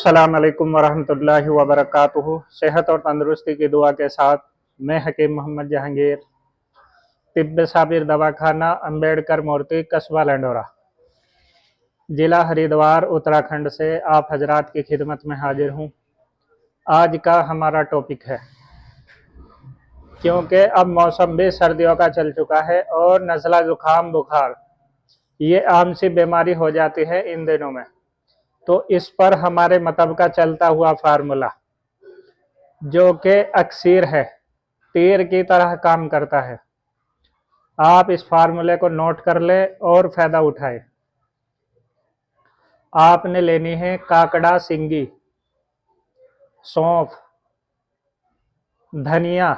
अस्सलाम वालेकुम वरहमतुल्लाहि वबरकातुहू। सेहत और तंदुरुस्ती की दुआ के साथ मैं हकीम मोहम्मद जहांगीर, तिब्ब साबिर दवाखाना, अम्बेडकर मूर्ति, कस्बा लंडोरा, जिला हरिद्वार, उत्तराखंड से आप हजरात की खिदमत में हाजिर हूँ। आज का हमारा टॉपिक है, क्योंकि अब मौसम भी सर्दियों का चल चुका है और नज़ला ज़ुकाम बुखार ये आम सी बीमारी हो जाती है इन दिनों में, तो इस पर हमारे मतलब का चलता हुआ फार्मूला जो कि अक्सीर है, तीर की तरह काम करता है। आप इस फार्मूले को नोट कर ले और फ़ायदा उठाए। आपने लेनी है काकड़ा सिंगी, सौंफ, धनिया,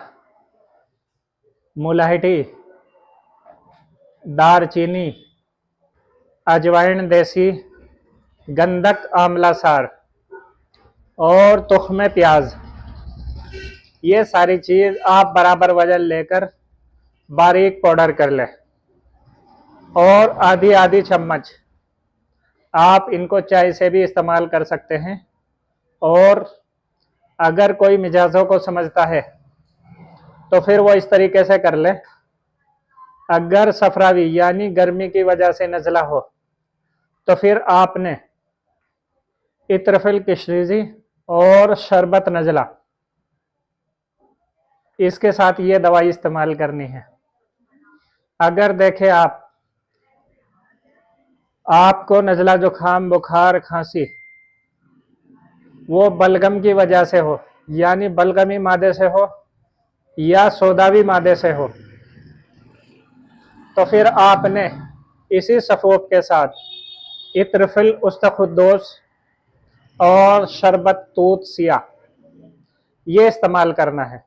मुलहटी, दारचीनी, अजवाइन देसी, गंधक आंवला सार और तुख्मे प्याज। ये सारी चीज़ आप बराबर वजन लेकर बारीक पाउडर कर लें और आधी आधी चम्मच आप इनको चाय से भी इस्तेमाल कर सकते हैं। और अगर कोई मिजाजों को समझता है तो फिर वो इस तरीके से कर ले। अगर सफरावी यानी गर्मी की वजह से नज़ला हो तो फिर आपने इत्रफिल किशरीजी और शरबत नज़ला, इसके साथ ये दवाई इस्तेमाल करनी है। अगर देखें आपको नज़ला जुकाम बुखार खांसी वो बलगम की वजह से हो, यानी बलगमी मादे से हो या सोदावी मादे से हो, तो फिर आपने इसी सफोफ के साथ इत्रफिल उस्तखुद्दोस और शरबत तूत सिया ये इस्तेमाल करना है।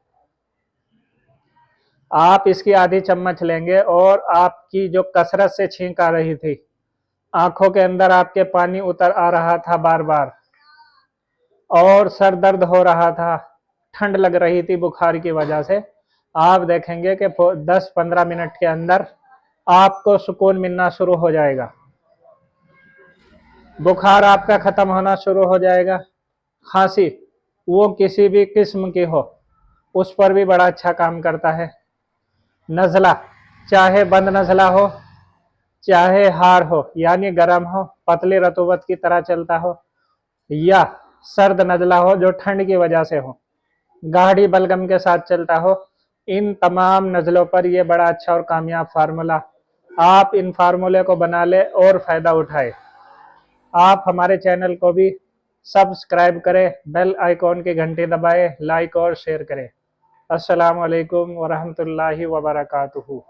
आप इसकी आधी चम्मच लेंगे और आपकी जो कसरत से छींक आ रही थी, आंखों के अंदर आपके पानी उतर आ रहा था बार बार और सर दर्द हो रहा था, ठंड लग रही थी बुखार की वजह से, आप देखेंगे कि 10-15 मिनट के अंदर आपको सुकून मिलना शुरू हो जाएगा। बुखार आपका ख़त्म होना शुरू हो जाएगा। खांसी वो किसी भी किस्म की हो उस पर भी बड़ा अच्छा काम करता है। नज़ला चाहे बंद नज़ला हो चाहे हार हो यानी गर्म हो, पतली रतूबत की तरह चलता हो, या सर्द नज़ला हो जो ठंड की वजह से हो, गाढ़ी बलगम के साथ चलता हो, इन तमाम नज़लों पर यह बड़ा अच्छा और कामयाब फार्मूला। आप इन फार्मूले को बना ले और फ़ायदा उठाए। आप हमारे चैनल को भी सब्सक्राइब करें, बेल आइकॉन की घंटी दबाएं, लाइक और शेयर करें। अस्सलाम वालेकुम वरहमतुल्लाहि वबरकातुहू।